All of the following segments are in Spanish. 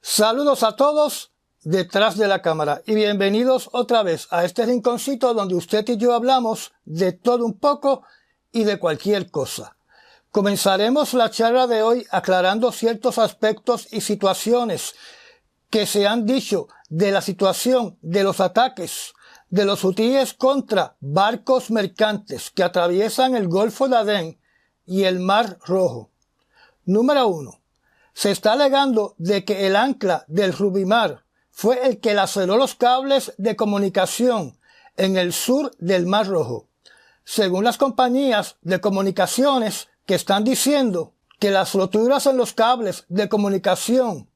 Saludos a todos detrás de la cámara y bienvenidos otra vez a este rinconcito donde usted y yo hablamos de todo un poco y de cualquier cosa. Comenzaremos la charla de hoy aclarando ciertos aspectos y situaciones que se han dicho de la situación de los ataques de los hutíes contra barcos mercantes que atraviesan el Golfo de Adén y el Mar Rojo. Número 1. Se está alegando de que el ancla del Rubimar fue el que laceró los cables de comunicación en el sur del Mar Rojo. Según las compañías de comunicaciones que están diciendo que las roturas en los cables de comunicación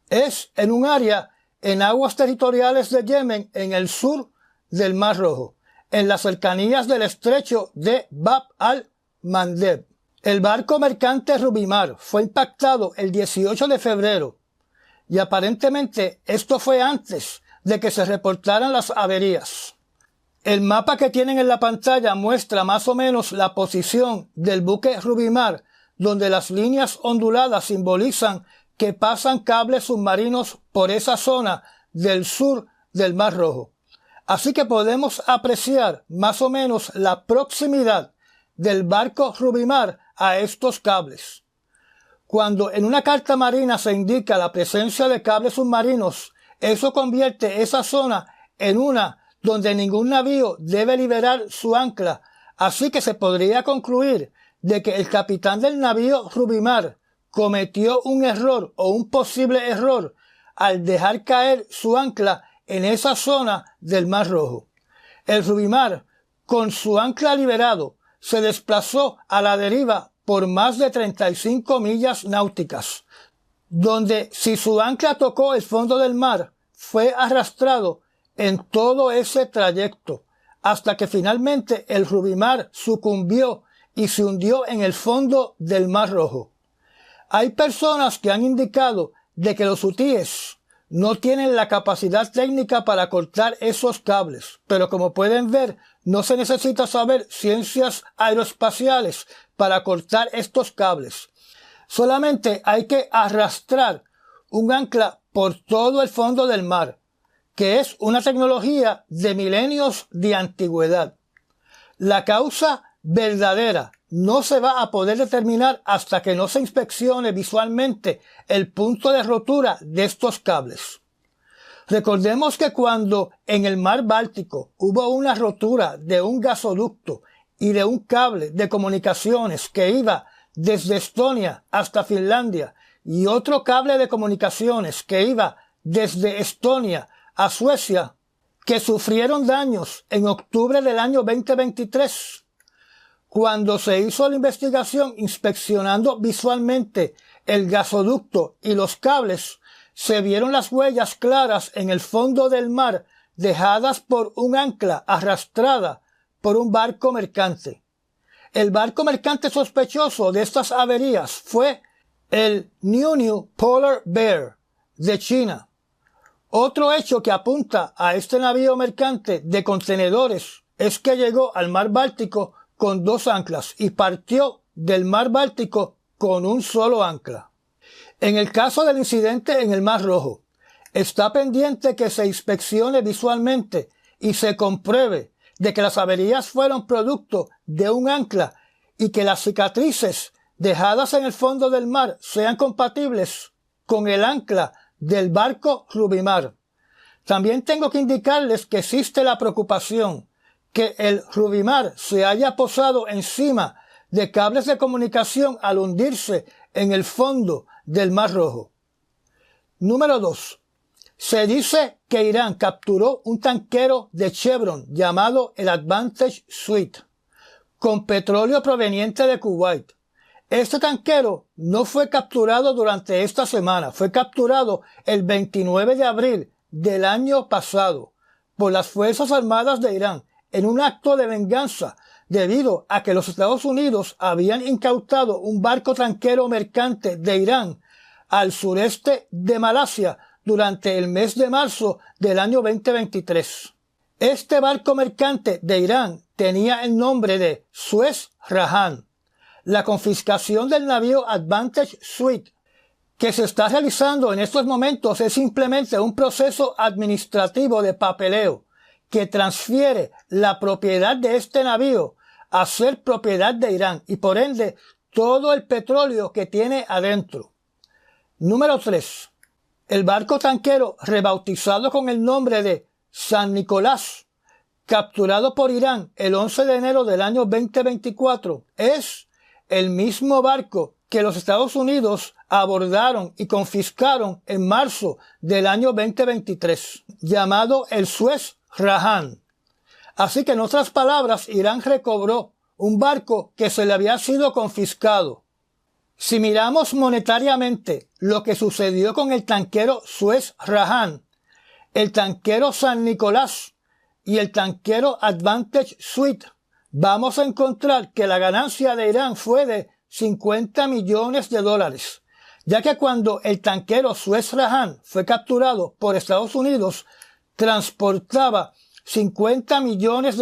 es en un área en aguas territoriales de Yemen en el sur del Mar Rojo, en las cercanías del estrecho de Bab al-Mandeb. El barco mercante Rubimar fue impactado el 18 de febrero y aparentemente esto fue antes de que se reportaran las averías. El mapa que tienen en la pantalla muestra más o menos la posición del buque Rubimar, donde las líneas onduladas simbolizan que pasan cables submarinos por esa zona del sur del Mar Rojo. Así que podemos apreciar más o menos la proximidad del barco Rubimar a estos cables. Cuando en una carta marina se indica la presencia de cables submarinos, eso convierte esa zona en una donde ningún navío debe liberar su ancla, así que se podría concluir de que el capitán del navío Rubimar cometió un error o un posible error al dejar caer su ancla en esa zona del Mar Rojo. El Rubimar, con su ancla liberado, se desplazó a la deriva por más de 35 millas náuticas, donde si su ancla tocó el fondo del mar, fue arrastrado en todo ese trayecto, hasta que finalmente el Rubimar sucumbió y se hundió en el fondo del Mar Rojo. Hay personas que han indicado de que los hutíes no tienen la capacidad técnica para cortar esos cables, pero como pueden ver, no se necesita saber ciencias aeroespaciales para cortar estos cables. Solamente hay que arrastrar un ancla por todo el fondo del mar, que es una tecnología de milenios de antigüedad. La causa verdadera no se va a poder determinar hasta que no se inspeccione visualmente el punto de rotura de estos cables. Recordemos que cuando en el mar Báltico hubo una rotura de un gasoducto y de un cable de comunicaciones que iba desde Estonia hasta Finlandia y otro cable de comunicaciones que iba desde Estonia a Suecia, que sufrieron daños en octubre del año 2023, cuando se hizo la investigación inspeccionando visualmente el gasoducto y los cables, se vieron las huellas claras en el fondo del mar dejadas por un ancla arrastrada por un barco mercante. El barco mercante sospechoso de estas averías fue el New Polar Bear de China. Otro hecho que apunta a este navío mercante de contenedores es que llegó al mar Báltico con 2 anclas y partió del mar Báltico con un solo ancla. En el caso del incidente en el Mar Rojo, está pendiente que se inspeccione visualmente y se compruebe de que las averías fueron producto de un ancla y que las cicatrices dejadas en el fondo del mar sean compatibles con el ancla del barco Rubimar. También tengo que indicarles que existe la preocupación que el Rubimar se haya posado encima de cables de comunicación al hundirse en el fondo del Mar Rojo. Número 2. Se dice que Irán capturó un tanquero de Chevron llamado el Advantage Suite, con petróleo proveniente de Kuwait. Este tanquero no fue capturado durante esta semana, fue capturado el 29 de abril del año pasado por las Fuerzas Armadas de Irán en un acto de venganza debido a que los Estados Unidos habían incautado un barco tanquero mercante de Irán al sureste de Malasia durante el mes de marzo del año 2023. Este barco mercante de Irán tenía el nombre de Suez Rahan. La confiscación del navío Advantage Suite que se está realizando en estos momentos es simplemente un proceso administrativo de papeleo que transfiere la propiedad de este navío a ser propiedad de Irán y por ende todo el petróleo que tiene adentro. Número 3. El barco tanquero rebautizado con el nombre de San Nicolás, capturado por Irán el 11 de enero del año 2024, es el mismo barco que los Estados Unidos abordaron y confiscaron en marzo del año 2023, llamado el Suez Rahan. Así que en otras palabras, Irán recobró un barco que se le había sido confiscado. Si miramos monetariamente lo que sucedió con el tanquero Suez Rahan, el tanquero San Nicolás y el tanquero Advantage Suite, vamos a encontrar que la ganancia de Irán fue de $50 millones, ya que cuando el tanquero Suez Rahan fue capturado por Estados Unidos, transportaba $50 millones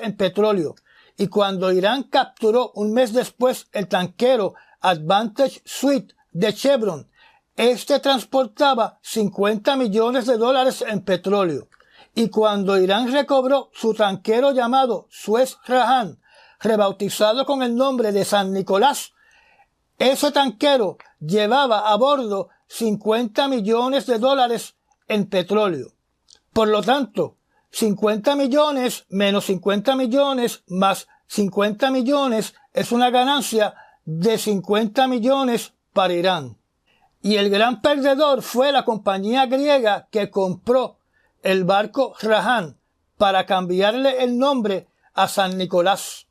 en petróleo, y cuando Irán capturó un mes después el tanquero Advantage Suite de Chevron, este transportaba $50 millones en petróleo, y cuando Irán recobró su tanquero llamado Suez Rahan, rebautizado con el nombre de San Nicolás, ese tanquero llevaba a bordo $50 millones en petróleo. Por lo tanto, 50 millones menos 50 millones más 50 millones es una ganancia de 50 millones para Irán. Y el gran perdedor fue la compañía griega que compró el barco Rahan para cambiarle el nombre a San Nicolás.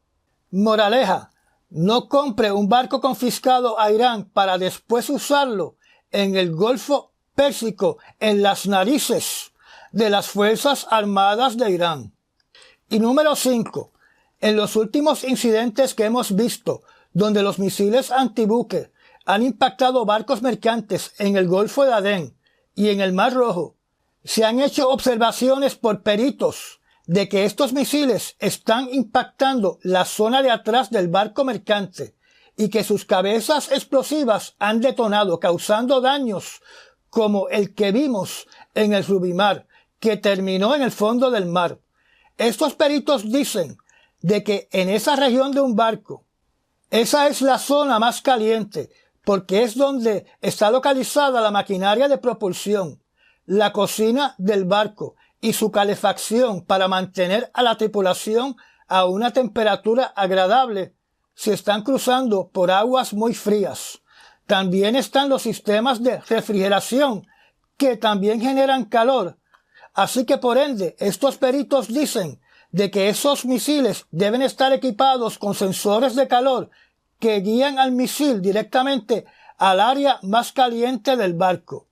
Moraleja: no compre un barco confiscado a Irán para después usarlo en el Golfo Pérsico en las narices de las Fuerzas Armadas de Irán. Y número 5. En los últimos incidentes que hemos visto, donde los misiles antibuque han impactado barcos mercantes en el Golfo de Adén y en el Mar Rojo, se han hecho observaciones por peritos de que estos misiles están impactando la zona de atrás del barco mercante y que sus cabezas explosivas han detonado, causando daños como el que vimos en el Rubimar, que terminó en el fondo del mar. Estos peritos dicen de que en esa región de un barco, esa es la zona más caliente, porque es donde está localizada la maquinaria de propulsión, la cocina del barco y su calefacción para mantener a la tripulación a una temperatura agradable si están cruzando por aguas muy frías. También están los sistemas de refrigeración que también generan calor. Así que por ende, estos peritos dicen de que esos misiles deben estar equipados con sensores de calor que guían al misil directamente al área más caliente del barco.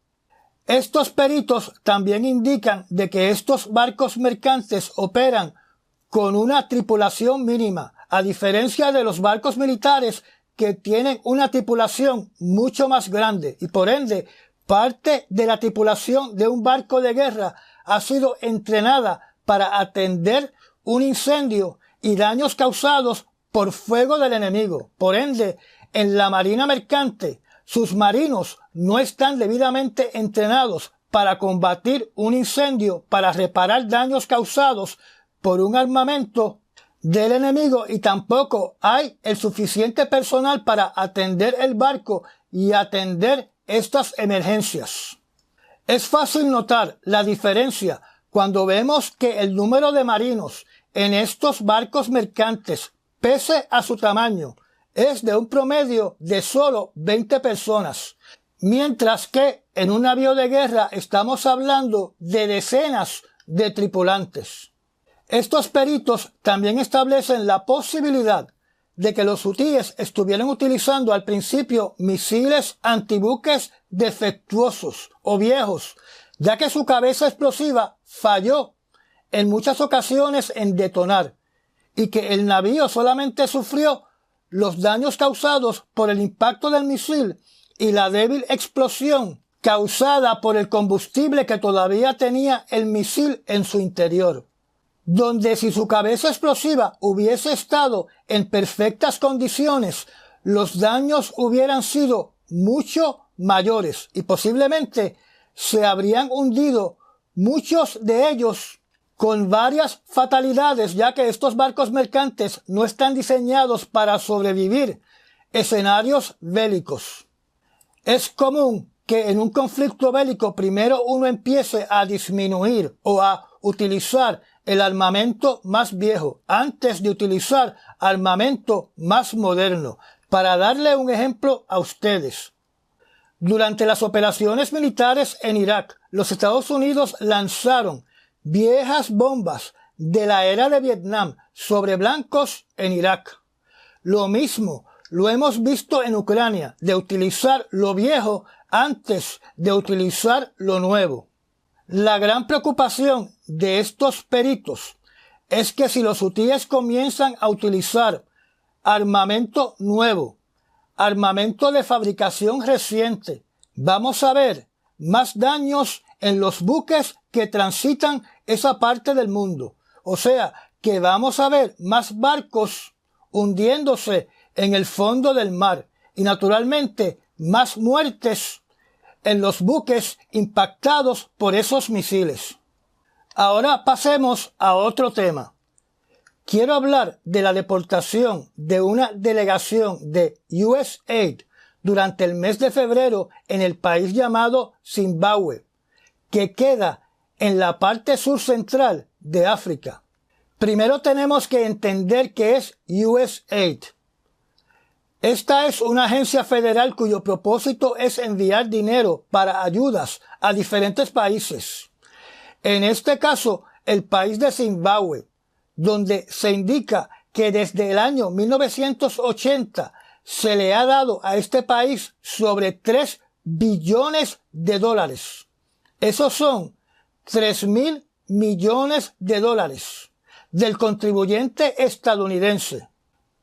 Estos peritos también indican de que estos barcos mercantes operan con una tripulación mínima, a diferencia de los barcos militares que tienen una tripulación mucho más grande y por ende parte de la tripulación de un barco de guerra ha sido entrenada para atender un incendio y daños causados por fuego del enemigo. Por ende, en la marina mercante, sus marinos no están debidamente entrenados para combatir un incendio, para reparar daños causados por un armamento del enemigo, y tampoco hay el suficiente personal para atender el barco y atender estas emergencias. Es fácil notar la diferencia cuando vemos que el número de marinos en estos barcos mercantes, pese a su tamaño, es de un promedio de solo 20 personas, mientras que en un navío de guerra estamos hablando de decenas de tripulantes. Estos peritos también establecen la posibilidad de que los hutíes estuvieran utilizando al principio misiles antibuques defectuosos o viejos, ya que su cabeza explosiva falló en muchas ocasiones en detonar, y que el navío solamente sufrió los daños causados por el impacto del misil y la débil explosión causada por el combustible que todavía tenía el misil en su interior, donde si su cabeza explosiva hubiese estado en perfectas condiciones, los daños hubieran sido mucho mayores y posiblemente se habrían hundido muchos de ellos con varias fatalidades, ya que estos barcos mercantes no están diseñados para sobrevivir escenarios bélicos. Es común que en un conflicto bélico primero uno empiece a disminuir o a utilizar el armamento más viejo antes de utilizar armamento más moderno. Para darle un ejemplo a ustedes, durante las operaciones militares en Irak, los Estados Unidos lanzaron viejas bombas de la era de Vietnam sobre blancos en Irak. Lo mismo lo hemos visto en Ucrania, de utilizar lo viejo antes de utilizar lo nuevo. La gran preocupación de estos peritos es que si los hutíes comienzan a utilizar armamento nuevo, armamento de fabricación reciente, vamos a ver más daños en los buques que transitan esa parte del mundo. O sea, que vamos a ver más barcos hundiéndose en el fondo del mar y naturalmente más muertes en los buques impactados por esos misiles. Ahora pasemos a otro tema. Quiero hablar de la deportación de una delegación de USAID durante el mes de febrero en el país llamado Zimbabue, que queda en la parte sur central de África. Primero tenemos que entender qué es USAID. Esta es una agencia federal cuyo propósito es enviar dinero para ayudas a diferentes países. En este caso, el país de Zimbabue, donde se indica que desde el año 1980 se le ha dado a este país sobre 3 billones de dólares. Esos son 3.000 millones de dólares del contribuyente estadounidense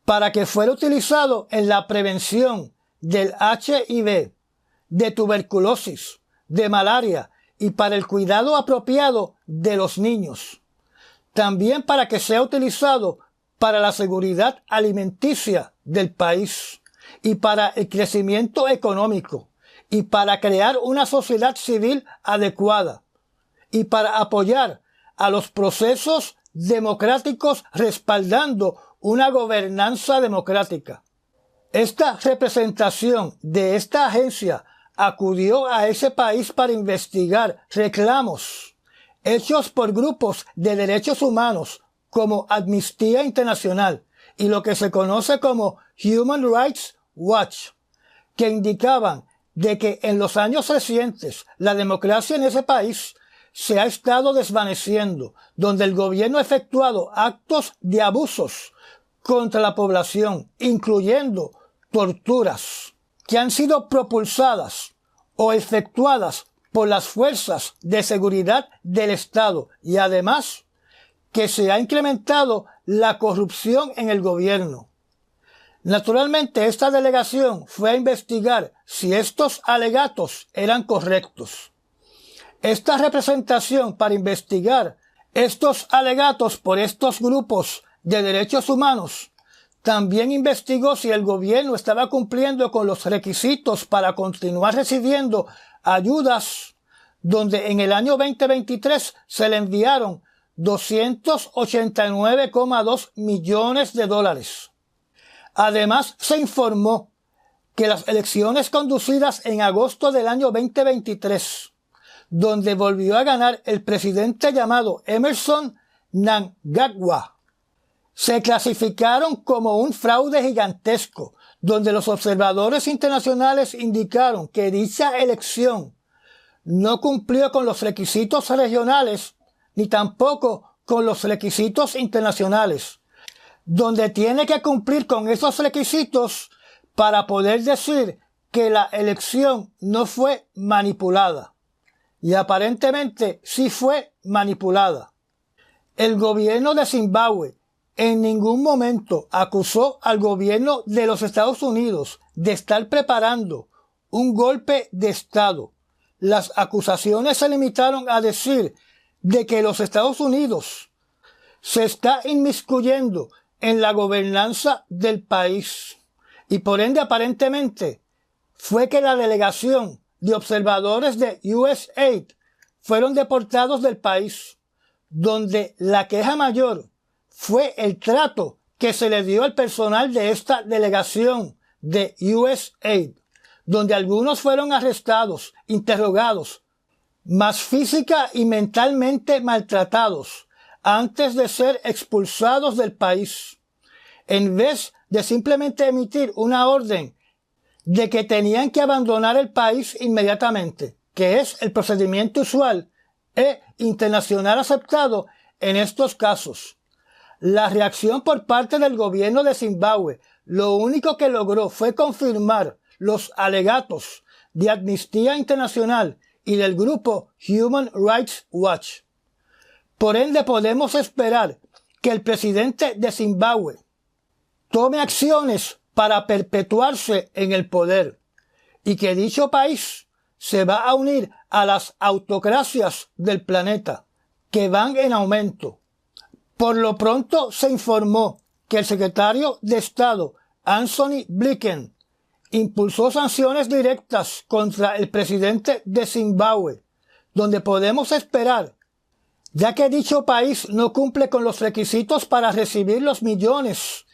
para que fuera utilizado en la prevención del HIV, de tuberculosis, de malaria y para el cuidado apropiado de los niños. También para que sea utilizado para la seguridad alimenticia del país y para el crecimiento económico y para crear una sociedad civil adecuada y para apoyar a los procesos democráticos respaldando una gobernanza democrática. Esta representación de esta agencia acudió a ese país para investigar reclamos hechos por grupos de derechos humanos como Amnistía Internacional y lo que se conoce como Human Rights Watch, que indicaban de que en los años recientes la democracia en ese país se ha estado desvaneciendo, donde el gobierno ha efectuado actos de abusos contra la población, incluyendo torturas, que han sido propulsadas o efectuadas por las fuerzas de seguridad del Estado y además que se ha incrementado la corrupción en el gobierno. Naturalmente, esta delegación fue a investigar si estos alegatos eran correctos. Esta representación para investigar estos alegatos por estos grupos de derechos humanos también investigó si el gobierno estaba cumpliendo con los requisitos para continuar recibiendo ayudas, donde en el año 2023 se le enviaron 289,2 millones de dólares. Además, se informó que las elecciones conducidas en agosto del año 2023, donde volvió a ganar el presidente llamado Emmerson Mnangagwa, se clasificaron como un fraude gigantesco, donde los observadores internacionales indicaron que dicha elección no cumplió con los requisitos regionales ni tampoco con los requisitos internacionales, donde tiene que cumplir con esos requisitos para poder decir que la elección no fue manipulada. Y aparentemente sí fue manipulada. El gobierno de Zimbabue en ningún momento acusó al gobierno de los Estados Unidos de estar preparando un golpe de Estado. Las acusaciones se limitaron a decir de que los Estados Unidos se está inmiscuyendo en la gobernanza del país y por ende aparentemente fue que la delegación de observadores de USAID fueron deportados del país, donde la queja mayor fue el trato que se le dio al personal de esta delegación de USAID, donde algunos fueron arrestados, interrogados, más física y mentalmente maltratados, antes de ser expulsados del país, en vez de simplemente emitir una orden de que tenían que abandonar el país inmediatamente, que es el procedimiento usual e internacional aceptado en estos casos. La reacción por parte del gobierno de Zimbabue lo único que logró fue confirmar los alegatos de Amnistía Internacional y del grupo Human Rights Watch. Por ende, podemos esperar que el presidente de Zimbabue tome acciones para perpetuarse en el poder y que dicho país se va a unir a las autocracias del planeta, que van en aumento. Por lo pronto se informó que el secretario de Estado, Anthony Blinken, impulsó sanciones directas contra el presidente de Zimbabue, donde podemos esperar, ya que dicho país no cumple con los requisitos para recibir los millones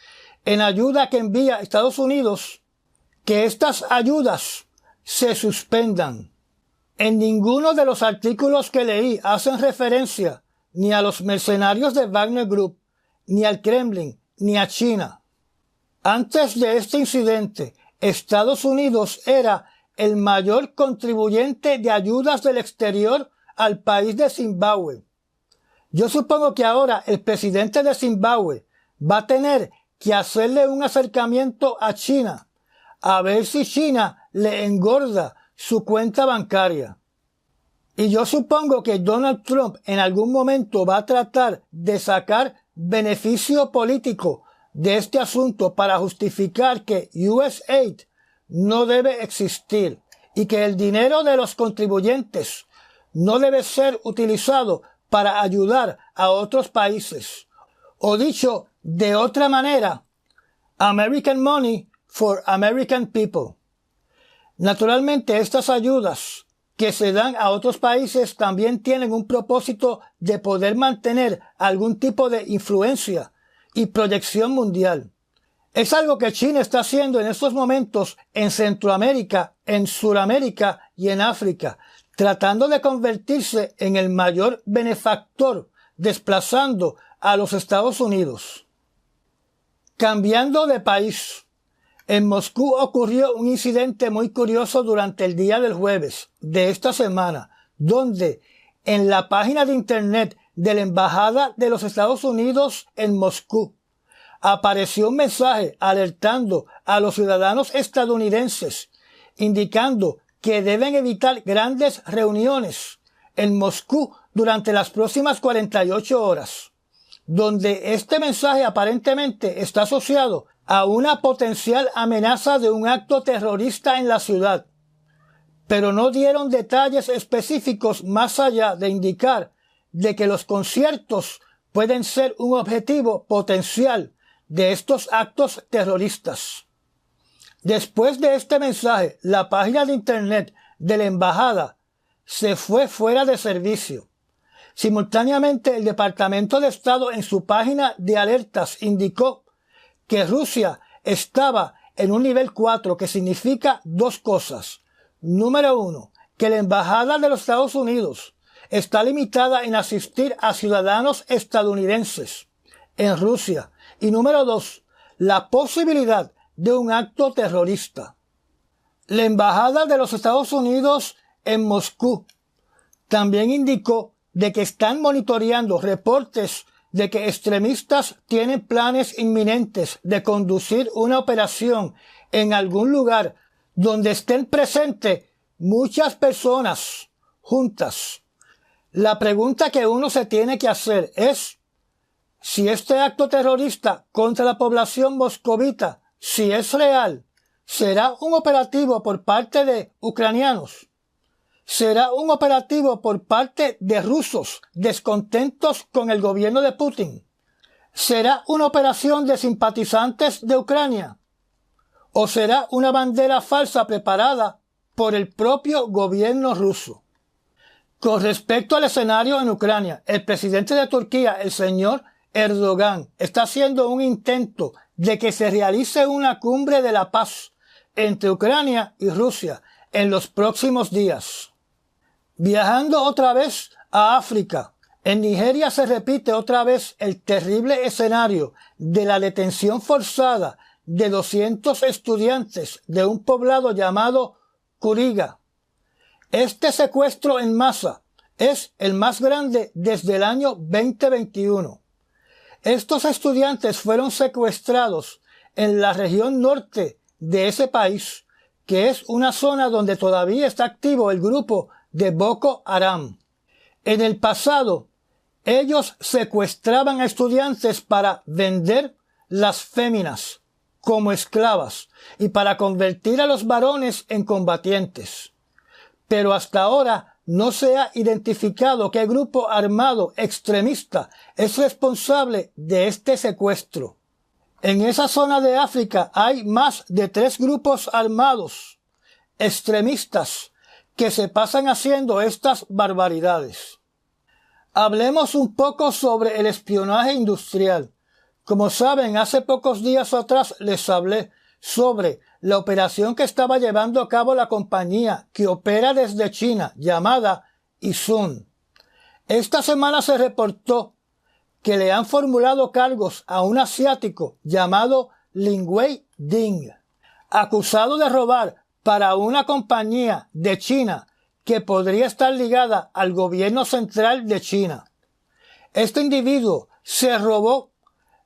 en ayuda que envía Estados Unidos, que estas ayudas se suspendan. En ninguno de los artículos que leí hacen referencia ni a los mercenarios de Wagner Group, ni al Kremlin, ni a China. Antes de este incidente, Estados Unidos era el mayor contribuyente de ayudas del exterior al país de Zimbabue. Yo supongo que ahora el presidente de Zimbabue va a tener que hacerle un acercamiento a China, a ver si China le engorda su cuenta bancaria. Y yo supongo que Donald Trump en algún momento va a tratar de sacar beneficio político de este asunto para justificar que USAID no debe existir y que el dinero de los contribuyentes no debe ser utilizado para ayudar a otros países. O dicho de otra manera, American money for American people. Naturalmente, estas ayudas que se dan a otros países también tienen un propósito de poder mantener algún tipo de influencia y proyección mundial. Es algo que China está haciendo en estos momentos en Centroamérica, en Suramérica y en África, tratando de convertirse en el mayor benefactor, desplazando a los Estados Unidos. Cambiando de país. En Moscú ocurrió un incidente muy curioso durante el día del jueves de esta semana, donde en la página de internet de la Embajada de los Estados Unidos en Moscú apareció un mensaje alertando a los ciudadanos estadounidenses, indicando que deben evitar grandes reuniones en Moscú durante las próximas 48 horas, donde este mensaje aparentemente está asociado a una potencial amenaza de un acto terrorista en la ciudad, pero no dieron detalles específicos más allá de indicar de que los conciertos pueden ser un objetivo potencial de estos actos terroristas. Después de este mensaje, la página de internet de la embajada se fue fuera de servicio. Simultáneamente, el Departamento de Estado en su página de alertas indicó que Rusia estaba en un nivel 4, que significa dos cosas. Número 1, que la Embajada de los Estados Unidos está limitada en asistir a ciudadanos estadounidenses en Rusia. Y número 2, la posibilidad de un acto terrorista. La Embajada de los Estados Unidos en Moscú también indicó de que están monitoreando reportes de que extremistas tienen planes inminentes de conducir una operación en algún lugar donde estén presentes muchas personas juntas. La pregunta que uno se tiene que hacer es si este acto terrorista contra la población moscovita, si es real, ¿será un operativo por parte de ucranianos? ¿Será un operativo por parte de rusos descontentos con el gobierno de Putin? ¿Será una operación de simpatizantes de Ucrania? o será una bandera falsa preparada por el propio gobierno ruso. Con respecto al escenario en Ucrania, el presidente de Turquía, el señor Erdogan, está haciendo un intento de que se realice una cumbre de la paz entre Ucrania y Rusia en los próximos días. Viajando otra vez a África, en Nigeria se repite otra vez el terrible escenario de la detención forzada de 200 estudiantes de un poblado llamado Kuriga. Este secuestro en masa es el más grande desde el año 2021. Estos estudiantes fueron secuestrados en la región norte de ese país, que es una zona donde todavía está activo el grupo de Boko Haram. En el pasado, ellos secuestraban a estudiantes para vender las féminas como esclavas y para convertir a los varones en combatientes. Pero hasta ahora no se ha identificado qué grupo armado extremista es responsable de este secuestro. En esa zona de África hay más de 3 grupos armados extremistas que se pasan haciendo estas barbaridades. Hablemos un poco sobre el espionaje industrial. Como saben, hace pocos días atrás les hablé sobre la operación que estaba llevando a cabo la compañía que opera desde China, llamada Izun. Esta semana se reportó que le han formulado cargos a un asiático llamado Lingwei Ding, acusado de robar para una compañía de China que podría estar ligada al gobierno central de China. Este individuo se robó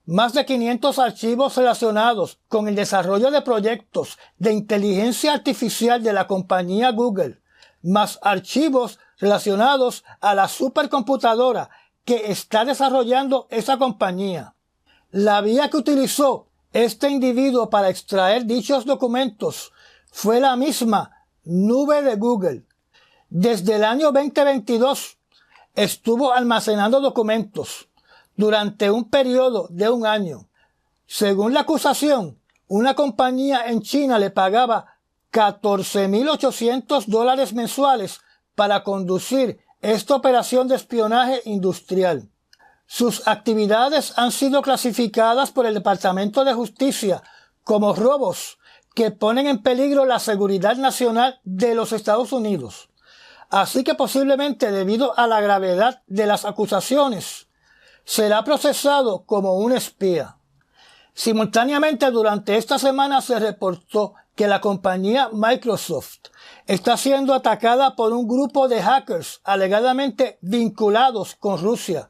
más de 500 archivos relacionados con el desarrollo de proyectos de inteligencia artificial de la compañía Google, más archivos relacionados a la supercomputadora que está desarrollando esa compañía. La vía que utilizó este individuo para extraer dichos documentos fue la misma nube de Google. Desde el año 2022 estuvo almacenando documentos durante un periodo de un año. Según la acusación, una compañía en China le pagaba $14,800 mensuales para conducir esta operación de espionaje industrial. Sus actividades han sido clasificadas por el Departamento de Justicia como robos que ponen en peligro la seguridad nacional de los Estados Unidos. Así que posiblemente, debido a la gravedad de las acusaciones, será procesado como un espía. Simultáneamente, durante esta semana se reportó que la compañía Microsoft está siendo atacada por un grupo de hackers alegadamente vinculados con Rusia,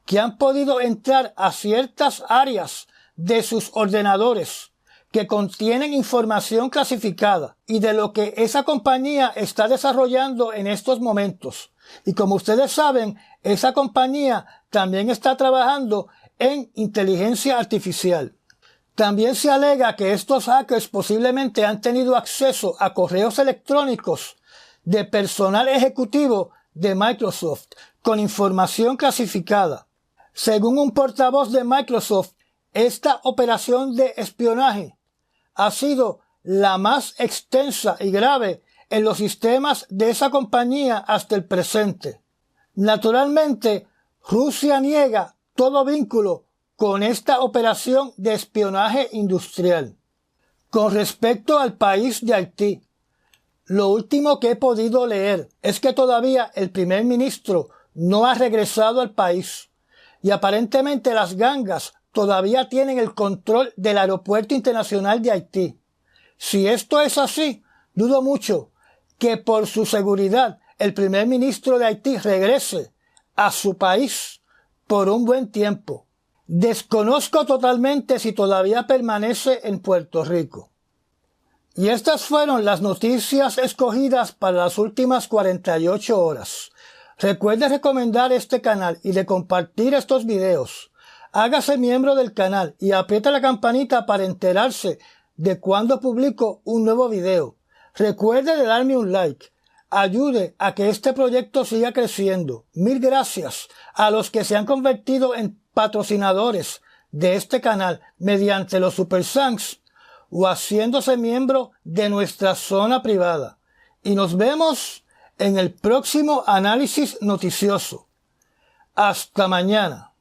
que han podido entrar a ciertas áreas de sus ordenadores que contienen información clasificada y de lo que esa compañía está desarrollando en estos momentos. Y como ustedes saben, esa compañía también está trabajando en inteligencia artificial. También se alega que estos hackers posiblemente han tenido acceso a correos electrónicos de personal ejecutivo de Microsoft con información clasificada. Según un portavoz de Microsoft, esta operación de espionaje ha sido la más extensa y grave en los sistemas de esa compañía hasta el presente. Naturalmente, Rusia niega todo vínculo con esta operación de espionaje industrial. Con respecto al país de Haití, lo último que he podido leer es que todavía el primer ministro no ha regresado al país y aparentemente las gangas todavía tienen el control del aeropuerto internacional de Haití. Si esto es así, dudo mucho que por su seguridad el primer ministro de Haití regrese a su país por un buen tiempo. Desconozco totalmente si todavía permanece en Puerto Rico. Y estas fueron las noticias escogidas para las últimas 48 horas. Recuerde recomendar este canal y de compartir estos videos. Hágase miembro del canal y aprieta la campanita para enterarse de cuando publico un nuevo video. Recuerde de darme un like. Ayude a que este proyecto siga creciendo. Mil gracias a los que se han convertido en patrocinadores de este canal mediante los Super Thanks o haciéndose miembro de nuestra zona privada. Y nos vemos en el próximo análisis noticioso. Hasta mañana.